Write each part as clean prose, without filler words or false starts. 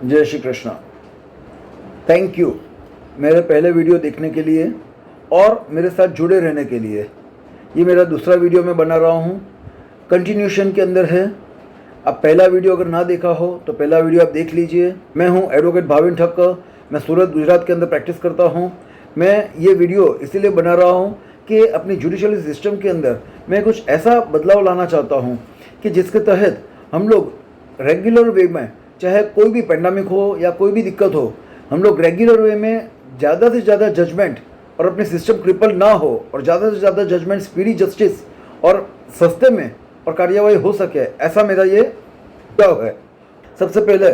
जय Shri Krishna. Thank you मेरे पहले वीडियो देखने के लिए और मेरे साथ जुड़े रहने के लिए। ये मेरा दूसरा वीडियो मैं बना रहा हूँ, कंटिन्यूशन के अंदर है। अब पहला वीडियो अगर ना देखा हो तो पहला वीडियो आप देख लीजिए। मैं हूँ एडवोकेट भाविन ठक्कर, मैं सूरत गुजरात के अंदर प्रैक्टिस करता हूँ। मैं ये वीडियो इसीलिए बना रहा हूँ कि अपनी जुडिशल सिस्टम के अंदर मैं कुछ ऐसा बदलाव लाना चाहता हूँ कि जिसके तहत हम लोग रेगुलर वे में, चाहे कोई भी पेंडेमिक हो या कोई भी दिक्कत हो, हम लोग रेगुलर वे में ज़्यादा से ज़्यादा जजमेंट और अपने सिस्टम क्रिपल ना हो और ज़्यादा से ज़्यादा जजमेंट, स्पीडी जस्टिस और सस्ते में और कार्यवाही हो सके, ऐसा मेरा ये क्या है। सबसे पहले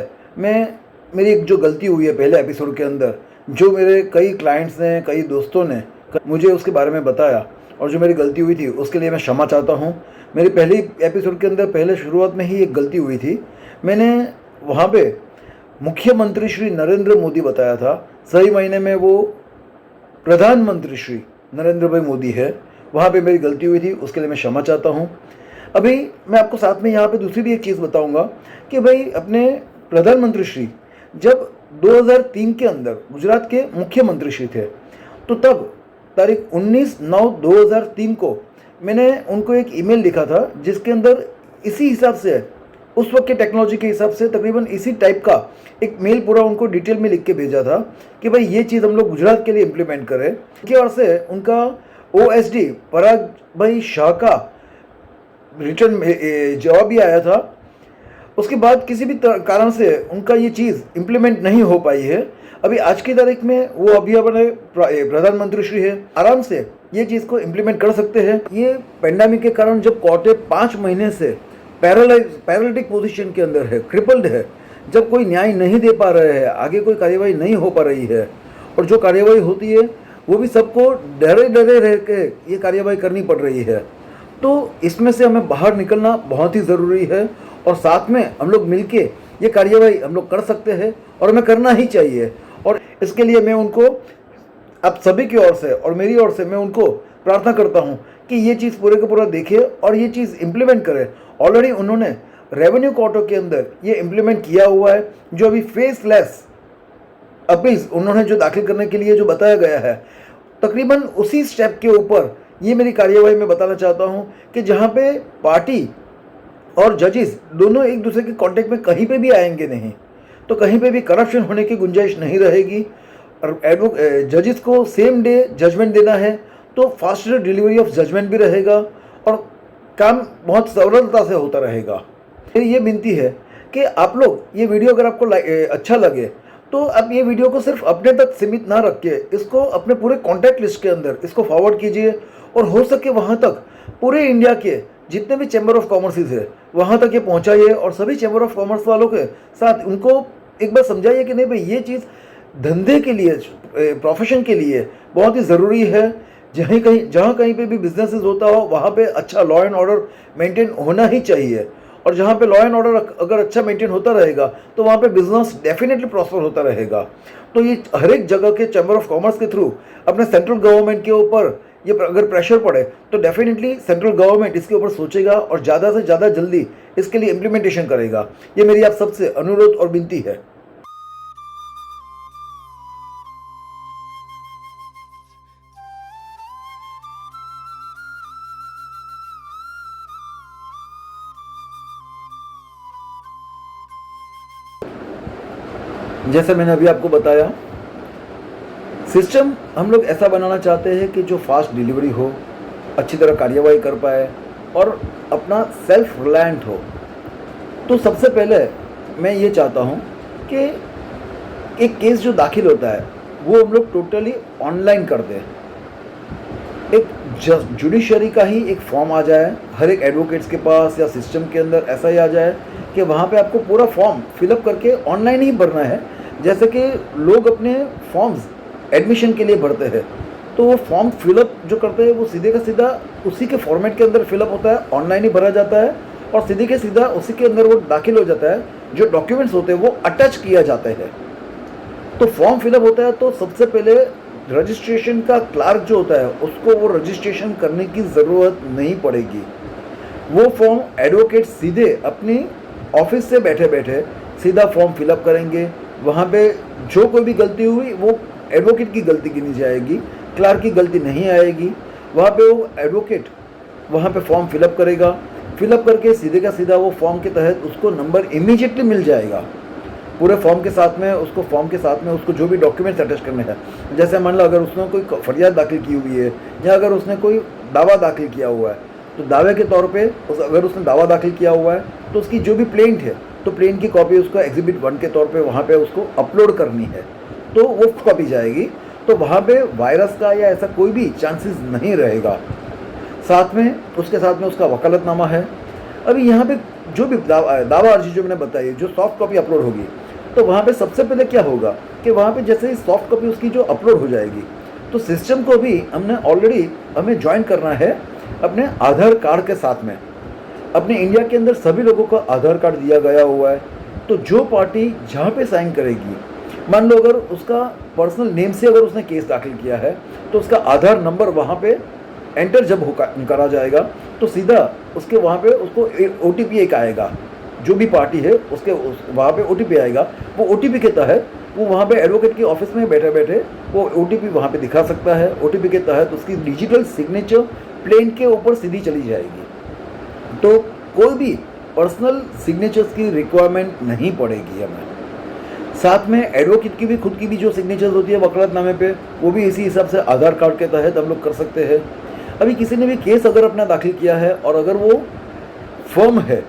मेरी एक जो गलती हुई है पहले एपिसोड के अंदर, जो मेरे कई क्लाइंट्स ने, कई दोस्तों ने मुझे उसके बारे में बताया और जो मेरी गलती हुई थी उसके लिए मैं क्षमा चाहता हूँ। मेरी पहली एपिसोड के अंदर पहले शुरुआत में ही एक गलती हुई थी। मैंने वहाँ पे मुख्यमंत्री श्री नरेंद्र मोदी बताया था, सही मायने में वो प्रधानमंत्री श्री नरेंद्र भाई मोदी है। वहाँ पे मेरी गलती हुई थी, उसके लिए मैं क्षमा चाहता हूँ। अभी मैं आपको साथ में यहाँ पे दूसरी भी एक चीज़ बताऊँगा कि भाई अपने प्रधानमंत्री श्री जब 2003 के अंदर गुजरात के मुख्यमंत्री श्री थे, तो तब तारीख 19/9/2003 को मैंने उनको एक ईमेल लिखा था, जिसके अंदर इसी हिसाब से, उस वक्त के टेक्नोलॉजी के हिसाब से तकरीबन इसी टाइप का एक मेल पूरा उनको डिटेल में लिख के भेजा था कि भाई ये चीज़ हम लोग गुजरात के लिए इम्प्लीमेंट करें। के और से उनका OSD पराग भाई शाह का रिटर्न जवाब भी आया था। उसके बाद किसी भी कारण से उनका ये चीज़ इम्प्लीमेंट नहीं हो पाई है। अभी आज की तारीख में वो अभी अपने प्रधानमंत्री श्री है, आराम से ये चीज़ को इम्प्लीमेंट कर सकते हैं। ये पेंडेमिक के कारण जब कोर्टें 5 महीने से पैरालिटिक पोजीशन के अंदर है, क्रिपल्ड है, जब कोई न्याय नहीं दे पा रहे हैं, आगे कोई कार्यवाही नहीं हो पा रही है, और जो कार्यवाही होती है वो भी सबको डरे डरे रह के ये कार्यवाही करनी पड़ रही है, तो इसमें से हमें बाहर निकलना बहुत ही ज़रूरी है। और साथ में हम लोग मिलके ये कार्यवाही हम लोग कर सकते हैं और हमें करना ही चाहिए। और इसके लिए मैं उनको, आप सभी की ओर से और मेरी ओर से, मैं उनको प्रार्थना करता हूँ कि ये चीज़ पूरे का पूरा देखें और ये चीज़ इम्प्लीमेंट करें। ऑलरेडी उन्होंने रेवेन्यू कोर्टों के अंदर ये इम्प्लीमेंट किया हुआ है। जो अभी फेसलेस अपील्स उन्होंने जो दाखिल करने के लिए जो बताया गया है, तकरीबन उसी स्टेप के ऊपर ये मेरी कार्यवाही में बताना चाहता हूँ कि जहाँ पे पार्टी और जजेस दोनों एक दूसरे के कॉन्टेक्ट में कहीं पे भी आएंगे नहीं, तो कहीं पे भी करप्शन होने की गुंजाइश नहीं रहेगी। और जजेस को सेम डे जजमेंट देना है तो फास्टर डिलीवरी ऑफ जजमेंट भी रहेगा और काम बहुत सरलता से होता रहेगा। ये विनती है कि आप लोग ये वीडियो अगर आपको अच्छा लगे तो आप ये वीडियो को सिर्फ अपने तक सीमित ना रख के इसको अपने पूरे कॉन्टैक्ट लिस्ट के अंदर इसको फॉरवर्ड कीजिए और हो सके वहाँ तक पूरे इंडिया के जितने भी चैम्बर ऑफ कॉमर्सेस है वहाँ तक ये पहुँचाइए और सभी चैम्बर ऑफ कॉमर्स वालों के साथ उनको एक बार समझाइए कि नहीं भाई ये चीज़ धंधे के लिए, प्रोफेशन के लिए बहुत ही ज़रूरी है। जहाँ कहीं पे भी बिजनेसेस होता हो वहाँ पे अच्छा लॉ एंड ऑर्डर मेंटेन होना ही चाहिए, और जहाँ पे लॉ एंड ऑर्डर अगर अच्छा मेंटेन होता रहेगा तो वहाँ पे बिजनेस डेफिनेटली प्रॉस्पर होता रहेगा। तो ये हर एक जगह के चैम्बर ऑफ कॉमर्स के थ्रू अपने सेंट्रल गवर्नमेंट के ऊपर ये अगर प्रेशर पड़े तो डेफिनेटली सेंट्रल गवर्नमेंट इसके ऊपर सोचेगा और ज़्यादा से ज़्यादा जल्दी इसके लिए इम्प्लीमेंटेशन करेगा। ये मेरी आप सबसे अनुरोध और विनती है। जैसे मैंने अभी आपको बताया, सिस्टम हम लोग ऐसा बनाना चाहते हैं कि जो फास्ट डिलीवरी हो, अच्छी तरह कार्यवाही कर पाए और अपना सेल्फ रिलायंट हो। तो सबसे पहले मैं ये चाहता हूँ कि एक केस जो दाखिल होता है वो हम लोग टोटली ऑनलाइन कर दें। एक जुडिशरी का ही एक फॉर्म आ जाए हर एक एडवोकेट्स के पास या सिस्टम के अंदर, ऐसा ही आ जाए कि वहाँ पे आपको पूरा फॉर्म फिलअप करके ऑनलाइन ही भरना है। जैसे कि लोग अपने फॉर्म्स एडमिशन के लिए भरते हैं, तो वो फॉर्म फिलअप जो करते हैं वो सीधे का सीधा उसी के फॉर्मेट के अंदर फिलअप होता है, ऑनलाइन ही भरा जाता है और सीधे के सीधा उसी के अंदर वो दाखिल हो जाता है। जो डॉक्यूमेंट्स होते हैं वो अटैच किया जाते हैं। तो फॉर्म फिलअप होता है तो सबसे पहले रजिस्ट्रेशन का क्लार्क जो होता है उसको वो रजिस्ट्रेशन करने की ज़रूरत नहीं पड़ेगी। वो फॉर्म एडवोकेट सीधे अपनी ऑफिस से बैठे बैठे सीधा फॉर्म फिलअप करेंगे वहाँ पे जो कोई भी गलती हुई वो एडवोकेट की गलती गिनी जाएगी, क्लर्क की गलती नहीं आएगी। वहाँ पे वो एडवोकेट वहाँ पे फॉर्म फिलअप करेगा, फिलअप करके सीधे का सीधा वो फॉर्म के तहत उसको नंबर इमीडिएटली मिल जाएगा पूरे फॉर्म के साथ में। उसको जो भी डॉक्यूमेंट्स अटैच करने हैं, जैसे मान लो अगर उसने कोई फरियाद दाखिल की हुई है या अगर उसने कोई दावा दाखिल किया हुआ है, तो दावे के तौर पे अगर उसने दावा दाखिल किया हुआ है तो उसकी जो भी प्लेंट है, तो प्लेंट की कॉपी उसको एग्जिबिट 1 के तौर पे वहाँ पे उसको अपलोड करनी है, तो वो कॉपी जाएगी। तो वहाँ पे वायरस का या ऐसा कोई भी चांसेस नहीं रहेगा। साथ में उसका वकालतनामा है। अभी यहाँ पे जो भी दावा अर्जी जो मैंने बताई, जो सॉफ्ट कॉपी अपलोड होगी, तो वहाँ पे सबसे पहले क्या होगा कि वहाँ पे जैसे ही सॉफ्ट कॉपी उसकी जो अपलोड हो जाएगी, तो सिस्टम को भी हमें ज्वाइन करना है अपने आधार कार्ड के साथ में। अपने इंडिया के अंदर सभी लोगों को आधार कार्ड दिया गया हुआ है। तो जो पार्टी जहाँ पे साइन करेगी, मान लो अगर उसका पर्सनल नेम से अगर उसने केस दाखिल किया है, तो उसका आधार नंबर वहाँ पे एंटर जब करा जाएगा, तो सीधा उसके वहाँ पे उसको OTP एक आएगा। जो भी पार्टी है उसके वहाँ पे OTP आएगा। वो OTP के तहत वो वहाँ पे एडवोकेट की ऑफिस में बैठे बैठे वो OTP वहाँ पे दिखा सकता है। OTP के तहत उसकी डिजिटल सिग्नेचर प्लेन के ऊपर सीधी चली जाएगी। तो कोई भी पर्सनल सिग्नेचर्स की रिक्वायरमेंट नहीं पड़ेगी हमें। साथ में एडवोकेट की भी खुद की भी जो सिग्नेचर्स होती है वकालतनामे पे, वो भी इसी हिसाब से आधार कार्ड के तहत हम लोग कर सकते हैं। अभी किसी ने भी केस अगर अपना दाखिल किया है और अगर वो फर्म है,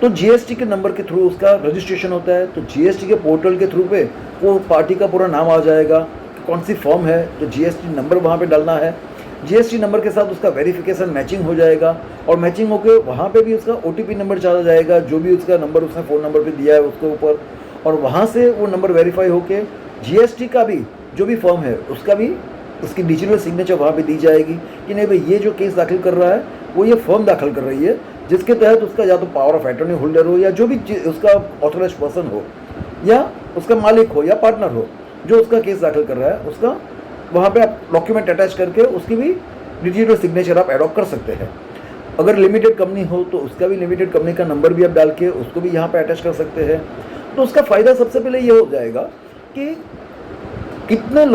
तो GST के नंबर के थ्रू उसका रजिस्ट्रेशन होता है। तो GST के पोर्टल के थ्रू पे वो पार्टी का पूरा नाम आ जाएगा कि कौन सी फर्म है, तो GST नंबर वहाँ पे डालना है। GST नंबर के साथ उसका वेरिफिकेशन मैचिंग हो जाएगा और मैचिंग होकर वहाँ पे भी उसका OTP नंबर चला जाएगा, जो भी उसका नंबर उसने फ़ोन नंबर पे दिया है उसके ऊपर, और वहाँ से वो नंबर वेरीफाई होके GST का भी जो भी फर्म है उसका भी उसकी डिजिटल सिग्नेचर वहाँ पे दी जाएगी कि नहीं भाई ये जो केस दाखिल कर रहा है वो ये फर्म दाखिल कर रही है, जिसके तहत उसका या तो पावर ऑफ अटॉर्नी होल्डर हो या जो भी उसका ऑथोराइज्ड पर्सन हो या उसका मालिक हो या पार्टनर हो जो उसका केस दाखिल कर रहा है, उसका वहाँ पे आप डॉक्यूमेंट अटैच करके उसकी भी डिजिटल सिग्नेचर आप एडॉप्ट कर सकते हैं। अगर लिमिटेड कंपनी हो तो उसका भी लिमिटेड कंपनी का नंबर भी आप डाल के उसको भी यहाँ पे अटैच कर सकते हैं। तो उसका फ़ायदा सबसे पहले ये हो जाएगा कि कितने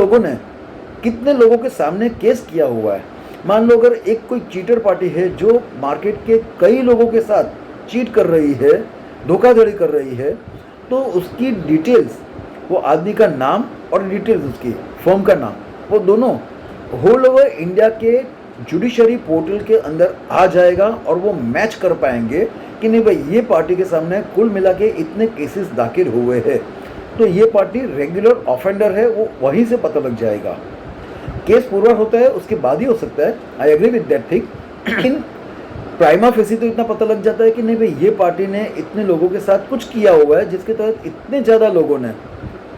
लोगों के सामने केस किया हुआ है। मान लो अगर एक कोई चीटर पार्टी है जो मार्केट के कई लोगों के साथ चीट कर रही है, धोखाधड़ी कर रही है, तो उसकी डिटेल्स, वो आदमी का नाम और डिटेल्स उसकी फर्म का नाम, वो दोनों होल ओवर इंडिया के जुडिशरी पोर्टल के अंदर आ जाएगा और वो मैच कर पाएंगे कि नहीं भाई ये पार्टी के सामने कुल मिला के इतने केसेस दाखिल हुए हैं, तो ये पार्टी रेगुलर ऑफेंडर है, वो वहीं से पता लग जाएगा। केस पूरा होता है उसके बाद ही हो सकता है, I agree with that thing, लेकिन प्राइमा फेसी तो इतना पता लग जाता है कि नहीं भाई ये पार्टी ने इतने लोगों के साथ कुछ किया हुआ है जिसके तहत इतने ज़्यादा लोगों ने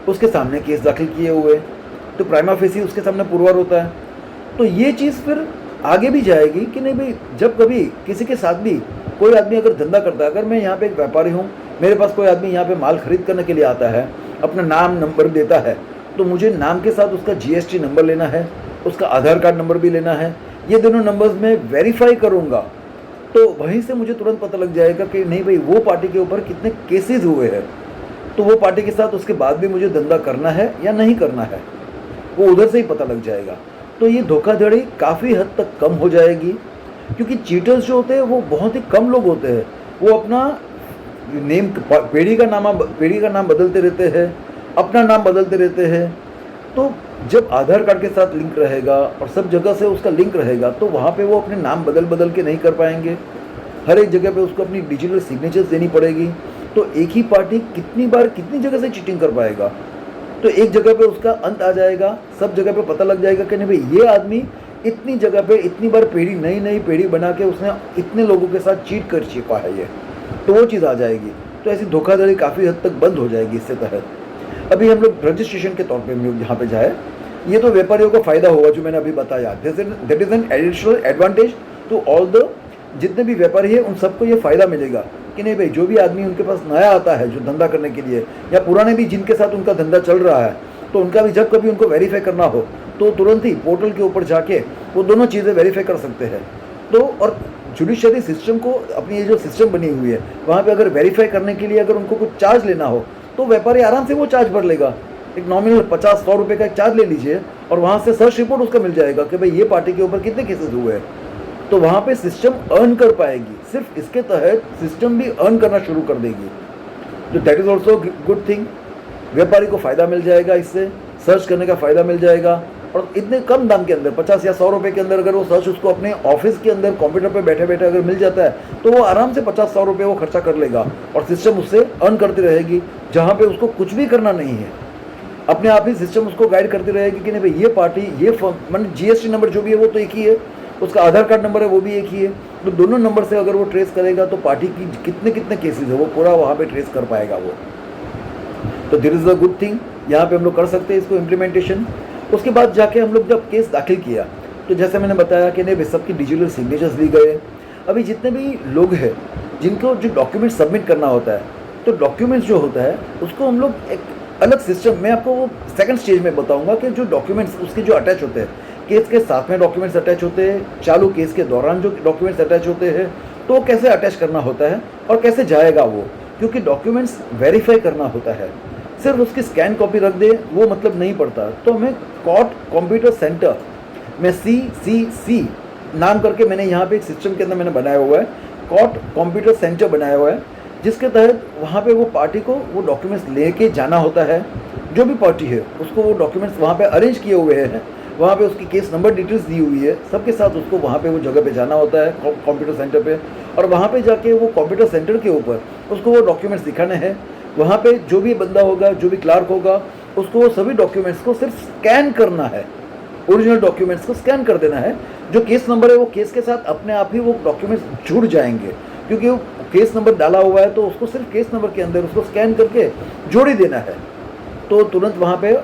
उसके सामने केस दाखिल किए हुए, तो प्राइमा फेसी उसके सामने पुरवार होता है। तो ये चीज़ फिर आगे भी जाएगी कि नहीं भाई जब कभी किसी के साथ भी कोई आदमी अगर धंधा करता है, अगर मैं यहाँ पे एक व्यापारी हूँ, मेरे पास कोई आदमी यहाँ पे माल खरीद करने के लिए आता है, अपना नाम नंबर देता है, तो मुझे नाम के साथ उसका GST नंबर लेना है, उसका आधार कार्ड नंबर भी लेना है। ये दोनों नंबर्स मैं वेरीफाई करूँगा तो वहीं से मुझे तुरंत पता लग जाएगा कि नहीं भाई वो पार्टी के ऊपर कितने केसेस हुए हैं, तो वो पार्टी के साथ उसके बाद भी मुझे धंधा करना है या नहीं करना है, वो उधर से ही पता लग जाएगा। तो ये धोखाधड़ी काफ़ी हद तक कम हो जाएगी, क्योंकि चीटर्स जो होते हैं वो बहुत ही कम लोग होते हैं। वो अपना नेम पीढ़ी का नाम बदलते रहते हैं, अपना नाम बदलते रहते हैं। तो जब आधार कार्ड के साथ लिंक रहेगा और सब जगह से उसका लिंक रहेगा, तो वहाँ पे वो अपने नाम बदल के नहीं कर पाएंगे। हर एक जगह पे उसको अपनी डिजिटल सिग्नेचर्स देनी पड़ेगी। तो एक ही पार्टी कितनी जगह से चीटिंग कर पाएगा, तो एक जगह पे उसका अंत आ जाएगा, सब जगह पे पता लग जाएगा कि नहीं भाई ये आदमी इतनी जगह पे इतनी बार नई पेढ़ी बना के उसने इतने लोगों के साथ चीट कर चुका है ये, तो वो चीज़ आ जाएगी। तो ऐसी धोखाधड़ी काफ़ी हद तक बंद हो जाएगी इससे तहत। अभी हम लोग रजिस्ट्रेशन के तौर पे यहाँ पे जाए, ये तो व्यापारियों को फ़ायदा होगा जो मैंने अभी बताया। That is an additional advantage to all the जितने भी व्यापारी है उन सबको ये फ़ायदा मिलेगा कि नहीं भाई जो भी आदमी उनके पास नया आता है जो धंधा करने के लिए, या पुराने भी जिनके साथ उनका धंधा चल रहा है, तो उनका भी जब कभी उनको वेरीफाई करना हो तो तुरंत ही पोर्टल के ऊपर जाके वो दोनों चीज़ें वेरीफाई कर सकते हैं। तो और जुडिशरी सिस्टम को अपनी ये जो सिस्टम बनी हुई है वहाँ पे अगर वेरीफाई करने के लिए अगर उनको कुछ चार्ज लेना हो तो व्यापारी आराम से वो चार्ज भर लेगा। एक नॉमिनल 50-100 रुपये का एक चार्ज ले लीजिए और वहाँ से सर्च रिपोर्ट उसका मिल जाएगा कि भाई ये पार्टी के ऊपर कितने केसेस हुए हैं। तो वहाँ पे सिस्टम अर्न कर पाएगी, सिर्फ इसके तहत सिस्टम भी अर्न करना शुरू कर देगी। तो that is also good thing. व्यापारी को फ़ायदा मिल जाएगा, इससे सर्च करने का फ़ायदा मिल जाएगा। और इतने कम दाम के अंदर 50 या 100 रुपये के अंदर अगर वो सर्च उसको अपने ऑफिस के अंदर कंप्यूटर पे बैठे बैठे अगर मिल जाता है तो वो आराम से 50-100 रुपये वो खर्चा कर लेगा और सिस्टम उससे अर्न करती रहेगी, जहाँ पे उसको कुछ भी करना नहीं है। अपने आप ही सिस्टम उसको गाइड करती रहेगी कि नहीं भाई ये पार्टी, ये फर्म, मतलब GST नंबर जो भी है वो तो एक ही है, उसका आधार कार्ड नंबर है वो भी एक ही है। तो दोनों नंबर से अगर वो ट्रेस करेगा तो पार्टी की कितने कितने केसेस है वो पूरा वहाँ पे ट्रेस कर पाएगा वो। तो this is a good thing, यहाँ पे हम लोग कर सकते हैं इसको इम्प्लीमेंटेशन। उसके बाद जाके हम लोग जब केस दाखिल किया तो जैसे मैंने बताया कि नहीं सबकी डिजिटल सिग्नेचर्स ली गए। अभी जितने भी लोग हैं जिनको जो डॉक्यूमेंट सबमिट करना होता है, तो डॉक्यूमेंट्स जो होता है उसको हम लोग एक अलग सिस्टम, मैं आपको वो सेकंड स्टेज में बताऊंगा कि जो डॉक्यूमेंट्स उसके जो अटैच होते हैं, केस के साथ में डॉक्यूमेंट्स अटैच होते हैं, चालू केस के दौरान जो डॉक्यूमेंट्स अटैच होते हैं तो कैसे अटैच करना होता है और कैसे जाएगा वो, क्योंकि डॉक्यूमेंट्स वेरीफाई करना होता है। सिर्फ उसकी स्कैन कॉपी रख दे वो मतलब नहीं पड़ता। तो हमें कोर्ट कंप्यूटर सेंटर में CCC नाम करके मैंने यहाँ पे एक सिस्टम के अंदर मैंने बनाया हुआ है, कोर्ट कंप्यूटर सेंटर बनाया हुआ है, जिसके तहत वहाँ पे वो पार्टी को वो डॉक्यूमेंट्स लेके जाना होता है। जो भी पार्टी है उसको वो डॉक्यूमेंट्स वहाँ पे अरेंज किए हुए हैं, वहाँ पे उसकी केस नंबर डिटेल्स दी हुई है, सबके साथ उसको वहाँ पे वो जगह पे जाना होता है कंप्यूटर सेंटर पे, और वहाँ पे जाके वो कंप्यूटर सेंटर के ऊपर उसको वो डॉक्यूमेंट्स दिखाने हैं। वहाँ पे जो भी बंदा होगा, जो भी क्लार्क होगा, उसको वो सभी डॉक्यूमेंट्स को सिर्फ स्कैन करना है, ओरिजिनल डॉक्यूमेंट्स को स्कैन कर देना है। जो केस नंबर है वो केस के साथ अपने आप ही वो डॉक्यूमेंट्स जुड़ जाएंगे, क्योंकि वो केस नंबर डाला हुआ है तो उसको सिर्फ केस नंबर के अंदर उसको स्कैन करके जोड़ ही देना है। तो तुरंत वहाँ पे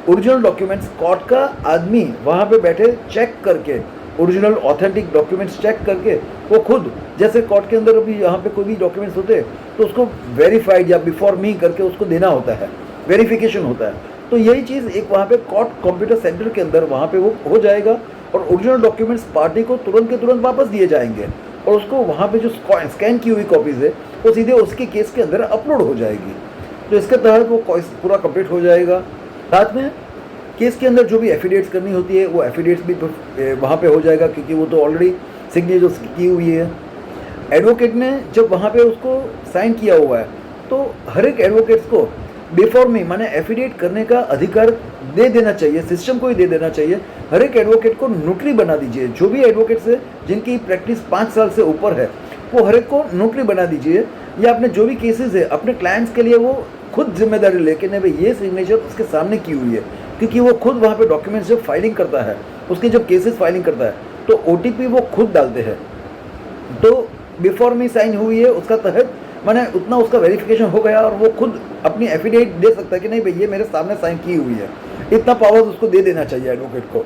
ओरिजिनल डॉक्यूमेंट्स कोर्ट का आदमी वहाँ पे बैठे चेक करके, ओरिजिनल ऑथेंटिक डॉक्यूमेंट्स चेक करके वो खुद, जैसे कोर्ट के अंदर अभी यहाँ पे कोई भी डॉक्यूमेंट्स होते तो उसको वेरीफाइड या बिफोर मी करके उसको देना होता है, वेरिफिकेशन होता है। तो यही चीज़ एक वहाँ पे कोर्ट कंप्यूटर सेंटर के अंदर वहाँ पे वो हो जाएगा और ओरिजिनल डॉक्यूमेंट्स पार्टी को तुरंत के तुरंत वापस दिए जाएंगे और उसको वहाँ पे जो स्कैन की हुई कॉपीज़ है वो सीधे उसके केस के अंदर अपलोड हो जाएगी। तो इसके तहत वो पूरा कंप्लीट हो जाएगा। साथ में केस के अंदर जो भी एफिडेविट्स करनी होती है वो एफिडेविट्स भी वहाँ पे हो जाएगा, क्योंकि वो तो ऑलरेडी सिग्नेचर की हुई है। एडवोकेट ने जब वहाँ पे उसको साइन किया हुआ है तो हर एक एडवोकेट्स को बिफोर मी माने एफिडेविट करने का अधिकार दे देना चाहिए, सिस्टम को ही दे देना चाहिए। हर एक एडवोकेट को नोटरी बना दीजिए। जो भी एडवोकेट्स है जिनकी प्रैक्टिस 5 साल से ऊपर है वो हर एक को नोटरी बना दीजिए, या अपने जो भी केसेस है अपने क्लाइंट्स के लिए वो खुद जिम्मेदारी लेके नहीं भाई ये सिग्नेचर उसके सामने की हुई है, क्योंकि वो खुद वहाँ पे डॉक्यूमेंट्स जब फाइलिंग करता है, उसके जब केसेस फाइलिंग करता है तो OTP वो खुद डालते हैं। तो बिफोर मी साइन हुई है उसका तहत माने उतना उसका वेरिफिकेशन हो गया और वो खुद अपनी एफिडेविट दे सकता है कि नहीं भाई ये मेरे सामने साइन की हुई है। इतना पावर उसको दे देना चाहिए एडवोकेट को।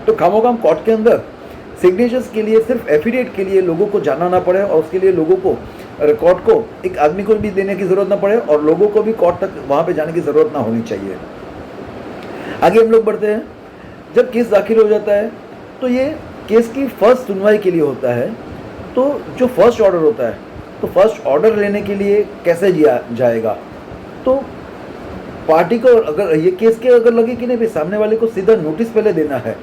तो खामोखाम कोर्ट के अंदर सिग्नेचर्स के लिए सिर्फ एफिडेविट के लिए लोगों को जाना ना पड़े और उसके लिए लोगों को कोर्ट को एक आदमी को भी देने की ज़रूरत ना पड़े और लोगों को भी कोर्ट तक वहाँ पे जाने की ज़रूरत ना होनी चाहिए। आगे हम लोग बढ़ते हैं। जब केस दाखिल हो जाता है तो ये केस की फर्स्ट सुनवाई के लिए होता है। तो जो फर्स्ट ऑर्डर होता है तो फर्स्ट ऑर्डर लेने के लिए कैसे जाएगा, तो पार्टी को अगर ये केस के अगर लगे कि नहीं भाई सामने वाले को सीधा नोटिस पहले देना है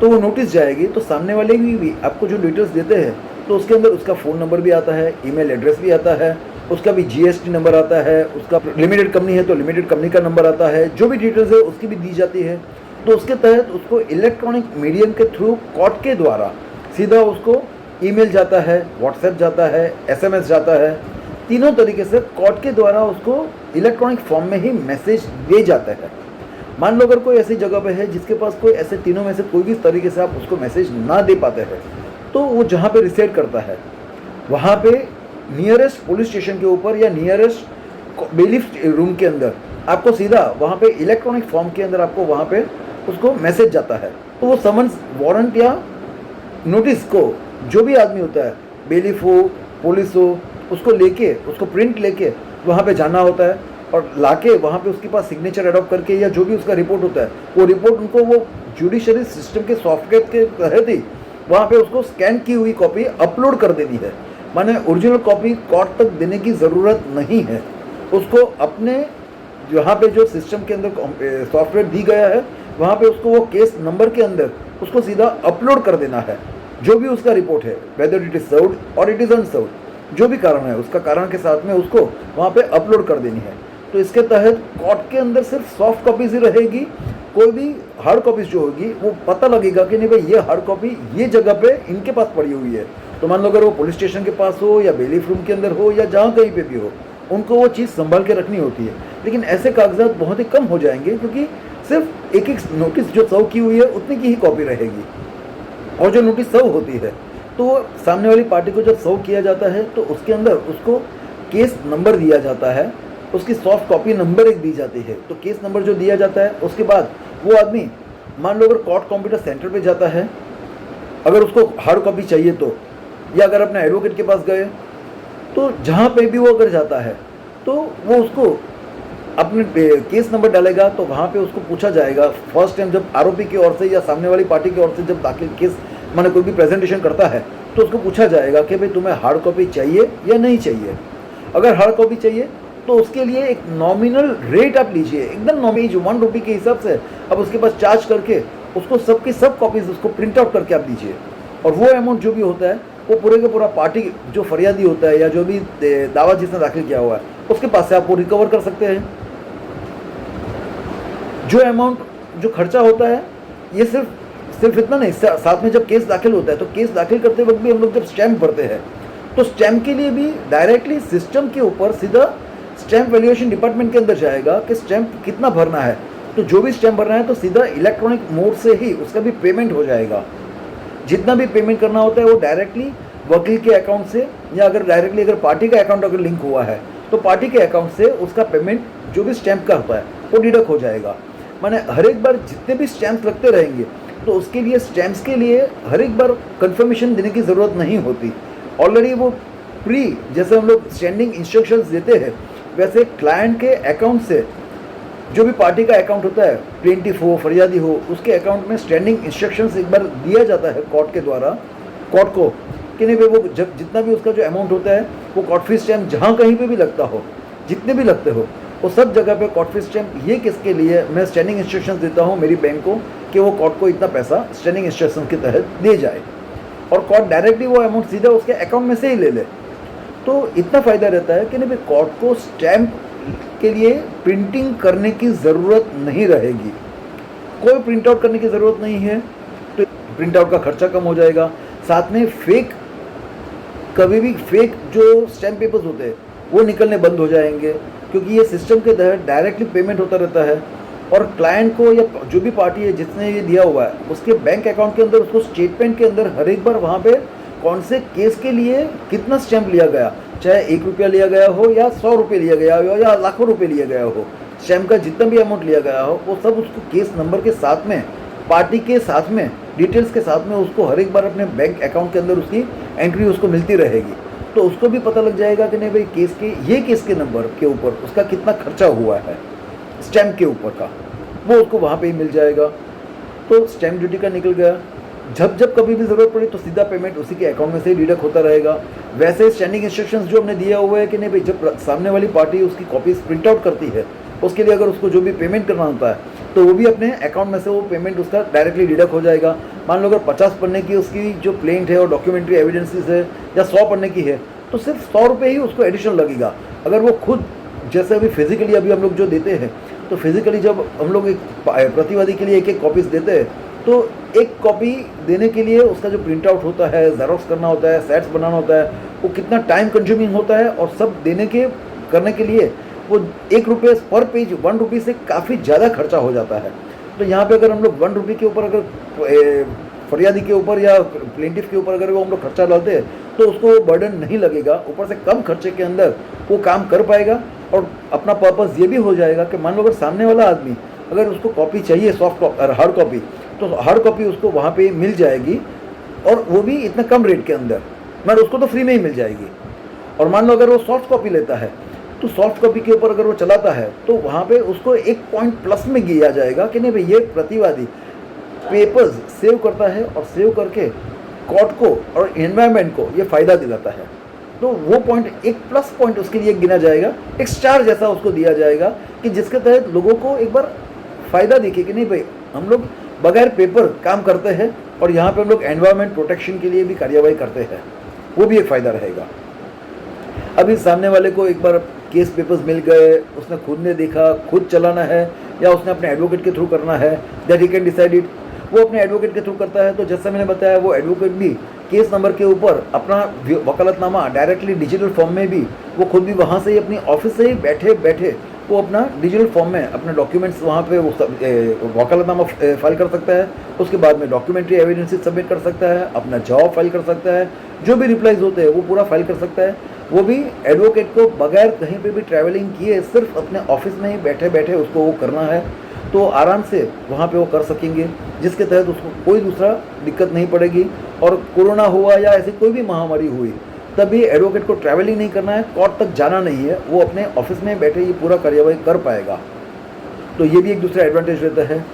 तो वो नोटिस जाएगी। तो सामने वाले भी आपको जो डिटेल्स देते हैं तो उसके अंदर उसका फ़ोन नंबर भी आता है, ईमेल एड्रेस भी आता है, उसका भी GST नंबर आता है, उसका लिमिटेड कंपनी है तो लिमिटेड कंपनी का नंबर आता है, जो भी डिटेल्स है उसकी भी दी जाती है। तो उसके तहत उसको इलेक्ट्रॉनिक मीडियम के थ्रू कोर्ट के द्वारा सीधा उसको ईमेल जाता है, व्हाट्सएप जाता है, SMS जाता है। तीनों तरीके से कोर्ट के द्वारा उसको इलेक्ट्रॉनिक फॉर्म में ही मैसेज दे जाता है। मान लो अगर कोई ऐसी जगह पे है जिसके पास कोई ऐसे तीनों में से कोई भी तरीके से आप उसको मैसेज ना दे पाते हैं तो वो जहाँ पे रिसाइड करता है वहाँ पे नियरेस्ट पुलिस स्टेशन के ऊपर या नियरेस्ट बेलिफ रूम के अंदर आपको सीधा वहाँ पे इलेक्ट्रॉनिक फॉर्म के अंदर आपको वहाँ पे उसको मैसेज जाता है। तो वो समन्स, वारंट या नोटिस को जो भी आदमी होता है, बेलिफ हो, पुलिस हो, उसको लेके उसको प्रिंट लेके वहाँ पे जाना होता है और लाके वहाँ पे उसके पास सिग्नेचर अडॉप्ट करके या जो भी उसका रिपोर्ट होता है वो रिपोर्ट उनको वो जुडिशरी सिस्टम के सॉफ्टवेयर के तहत ही वहाँ पे उसको स्कैन की हुई कॉपी अपलोड कर देनी है। माने ओरिजिनल कॉपी कोर्ट तक देने की ज़रूरत नहीं है, उसको अपने जहाँ पे जो सिस्टम के अंदर सॉफ्टवेयर दी गया है वहाँ पे उसको वो केस नंबर के अंदर उसको सीधा अपलोड कर देना है। जो भी उसका रिपोर्ट है, वेदर इट इज़ सर्व्ड और इट इज़ अनसर्व्ड, जो भी कारण है उसका कारण के साथ में उसको वहाँ पे अपलोड कर देनी है। तो इसके तहत कोर्ट के अंदर सिर्फ सॉफ्ट कॉपीज ही रहेगी, कोई भी हार्ड कॉपीज जो होगी वो पता लगेगा कि नहीं भाई ये हार्ड कॉपी ये जगह पे इनके पास पड़ी हुई है। तो मान लो अगर वो पुलिस स्टेशन के पास हो या बेलीफ रूम के अंदर हो या जहाँ कहीं पे भी हो, उनको वो चीज़ संभाल के रखनी होती है। लेकिन ऐसे कागजात बहुत ही कम हो जाएंगे क्योंकि सिर्फ एक एक नोटिस जो सर्व की हुई है उतनी की ही कॉपी रहेगी। और जो नोटिस सर्व होती है तो वो सामने वाली पार्टी को जब सर्व किया जाता है तो उसके अंदर उसको केस नंबर दिया जाता है, उसकी सॉफ्ट कॉपी नंबर एक दी जाती है। तो केस नंबर जो दिया जाता है उसके बाद वो आदमी मान लो अगर कोर्ट कंप्यूटर सेंटर पे जाता है, अगर उसको हार्ड कॉपी चाहिए तो, या अगर अपने एडवोकेट के पास गए तो जहाँ पे भी वो अगर जाता है तो वो उसको अपने केस नंबर डालेगा तो वहाँ पे उसको पूछा जाएगा। फर्स्ट टाइम जब आरोपी की ओर से या सामने वाली पार्टी की ओर से जब दाखिल केस माने कोई भी प्रेजेंटेशन करता है तो उसको पूछा जाएगा कि भाई तुम्हें हार्ड कॉपी चाहिए या नहीं चाहिए। अगर हार्ड कॉपी चाहिए तो उसके लिए एक नॉमिनल रेट आप लीजिए, एकदम नॉमिनल जो 1 रुपये के हिसाब से अब उसके पास चार्ज करके उसको सबकी सब कॉपीज उसको प्रिंट आउट करके आप दीजिए। और वो अमाउंट जो भी होता है वो पूरे का पूरा पार्टी जो फरियादी होता है या जो भी दावा जिसने दाखिल किया हुआ है उसके पास से आप वो रिकवर कर सकते हैं। जो अमाउंट जो खर्चा होता है ये सिर्फ इतना नहीं, साथ में जब केस दाखिल होता है तो केस दाखिल करते वक्त भी हम लोग जब स्टैम्प भरते हैं तो स्टैम्प के लिए भी डायरेक्टली सिस्टम के ऊपर सीधा स्टैम्प वैल्यूएशन डिपार्टमेंट के अंदर जाएगा कि स्टैम्प कितना भरना है। तो जो भी स्टैम्प भरना है तो सीधा इलेक्ट्रॉनिक मोड से ही उसका भी पेमेंट हो जाएगा। जितना भी पेमेंट करना होता है वो डायरेक्टली वकील के अकाउंट से या अगर डायरेक्टली अगर पार्टी का अकाउंट अगर लिंक हुआ है तो पार्टी के अकाउंट से उसका पेमेंट जो भी स्टैम्प का होता है वो डिडक्ट हो जाएगा। माने हर एक बार जितने भी स्टैम्प लगते रहेंगे तो उसके लिए स्टैम्प्स के लिए हर एक बार कंफर्मेशन देने की ज़रूरत नहीं होती। ऑलरेडी वो प्री जैसे हम लोग स्टैंडिंग इंस्ट्रक्शंस देते हैं वैसे क्लाइंट के अकाउंट से जो भी पार्टी का अकाउंट होता है, प्लेंटिफ हो फरियादी हो, उसके अकाउंट में स्टैंडिंग इंस्ट्रक्शंस एक बार दिया जाता है कोर्ट के द्वारा कोर्ट को कि नहीं भाई वो जब जितना भी उसका जो अमाउंट होता है वो कोर्ट फीस स्टैम्प जहाँ कहीं पे भी लगता हो, जितने भी लगते हो वो सब जगह पे कोर्ट फीस स्टैम्प ये किसके लिए मैं स्टैंडिंग इंस्ट्रक्शंस देता हूँ मेरी बैंक को कि वो कोर्ट को इतना पैसा स्टैंडिंग इंस्ट्रक्शन के तहत दे जाए और कोर्ट डायरेक्टली वो अमाउंट सीधा उसके अकाउंट में से ही ले ले। तो इतना फ़ायदा रहता है कि नहीं भाई कोर्ट को स्टैम्प के लिए प्रिंटिंग करने की ज़रूरत नहीं रहेगी, कोई प्रिंट आउट करने की ज़रूरत नहीं है। तो प्रिंट आउट का खर्चा कम हो जाएगा। साथ में फेक कभी भी फेक जो स्टैम्प पेपर्स होते हैं वो निकलने बंद हो जाएंगे क्योंकि ये सिस्टम के तहत डायरेक्टली पेमेंट होता रहता है और क्लाइंट को या जो भी पार्टी है जिसने ये दिया हुआ है उसके बैंक अकाउंट के अंदर उसको स्टेटमेंट के अंदर हर एक बार वहाँ पे कौन से केस के लिए कितना स्टैम्प लिया गया, चाहे 1 रुपया लिया गया हो या 100 रुपये लिया गया हो या लाखों रुपये लिया गया हो, स्टैम्प का जितना भी अमाउंट लिया गया हो वो सब उसको केस नंबर के साथ में पार्टी के साथ में डिटेल्स के साथ में उसको हर एक बार अपने बैंक अकाउंट के अंदर उसकी एंट्री उसको मिलती रहेगी। तो उसको भी पता लग जाएगा कि नहीं भाई केस के नंबर के ऊपर उसका कितना खर्चा हुआ है स्टैम्प के ऊपर का, वो उसको वहाँ पे ही मिल जाएगा। तो स्टैम्प ड्यूटी का निकल गया। जब कभी भी ज़रूरत पड़ी तो सीधा पेमेंट उसी के अकाउंट में से ही डिडक्ट होता रहेगा। वैसे स्टैंडिंग इंस्ट्रक्शंस जो हमने दिया हुआ है कि नहीं भाई जब सामने वाली पार्टी उसकी कॉपीज प्रिंट आउट करती है उसके लिए अगर उसको जो भी पेमेंट करना होता है तो वो भी अपने अकाउंट में से वो पेमेंट उसका डायरेक्टली डिडक्ट हो जाएगा। मान लो अगर 50 पन्ने की उसकी जो प्लेंट है और डॉक्यूमेंट्री एविडेंसेस है या 100 पन्ने की है तो सिर्फ 100 रुपये ही उसको एडिशनल लगेगा। अगर वो खुद जैसे अभी फिजिकली अभी हम लोग जो देते हैं तो फिजिकली जब हम लोग एक प्रतिवादी के लिए एक कॉपीज देते हैं तो एक कॉपी देने के लिए उसका जो प्रिंट आउट होता है, ज़ेरॉक्स करना होता है, सेट्स बनाना होता है, वो कितना टाइम कंज्यूमिंग होता है और सब देने के करने के लिए वो 1 रुपये पर पेज 1 रुपये से काफ़ी ज़्यादा खर्चा हो जाता है। तो यहाँ पे अगर हम लोग 1 रुपये के ऊपर अगर फरियादी के ऊपर या प्लेंटिफ के ऊपर अगर वो हम लोग खर्चा डालते हैं तो उसको बर्डन नहीं लगेगा, ऊपर से कम खर्चे के अंदर वो काम कर पाएगा और अपना पर्पज़ ये भी हो जाएगा कि मान लो अगर सामने वाला आदमी अगर उसको कॉपी चाहिए सॉफ्ट और हार्ड कॉपी तो हार्ड कॉपी उसको वहाँ पे मिल जाएगी और वो भी इतना कम रेट के अंदर, मगर उसको तो फ्री में ही मिल जाएगी। और मान लो अगर वो सॉफ्ट कॉपी लेता है तो सॉफ्ट कॉपी के ऊपर अगर वो चलाता है तो वहाँ पे उसको 1 पॉइंट प्लस में दिया जाएगा कि नहीं भाई ये प्रतिवादी पेपर्स सेव करता है और सेव करके कोर्ट को और एनवायरनमेंट को ये फ़ायदा दिलाता है। तो वो पॉइंट एक प्लस पॉइंट उसके लिए गिना जाएगा, एक स्टार जैसा उसको दिया जाएगा कि जिसके तहत लोगों को एक बार फ़ायदा दिखे कि नहीं भाई हम लोग बगैर पेपर काम करते हैं और यहाँ पे हम लोग एनवायरनमेंट प्रोटेक्शन के लिए भी कार्यवाही करते हैं, वो भी एक फ़ायदा रहेगा। अभी सामने वाले को एक बार केस पेपर्स मिल गए, उसने खुद ने देखा, खुद चलाना है या उसने अपने एडवोकेट के थ्रू करना है, that he can decide it. वो अपने एडवोकेट के थ्रू करता है तो जैसा मैंने बताया वो एडवोकेट भी केस नंबर के ऊपर अपना वकालतनामा डायरेक्टली डिजिटल फॉर्म में भी वो खुद भी वहाँ से ही अपनी ऑफिस से ही बैठे बैठे वो अपना डिजिटल फॉर्म में अपने डॉक्यूमेंट्स वहाँ पे वकालतनामा फाइल कर सकता है। उसके बाद में डॉक्यूमेंट्री एविडेंसेस सबमिट कर सकता है, अपना जवाब फाइल कर सकता है, जो भी रिप्लाईज होते हैं वो पूरा फाइल कर सकता है। वो भी एडवोकेट को बगैर कहीं पे भी ट्रैवलिंग किए सिर्फ अपने ऑफिस में ही बैठे बैठे उसको वो करना है, तो आराम से वहाँ पे वो कर सकेंगे, जिसके तहत उसको कोई दूसरा दिक्कत नहीं पड़ेगी। और कोरोना हुआ या ऐसी कोई भी महामारी हुई तभी एडवोकेट को ट्रैवलिंग नहीं करना है, कोर्ट तक जाना नहीं है, वो अपने ऑफिस में बैठे ये पूरा कार्यवाही कर पाएगा। तो ये भी एक दूसरा एडवांटेज रहता है।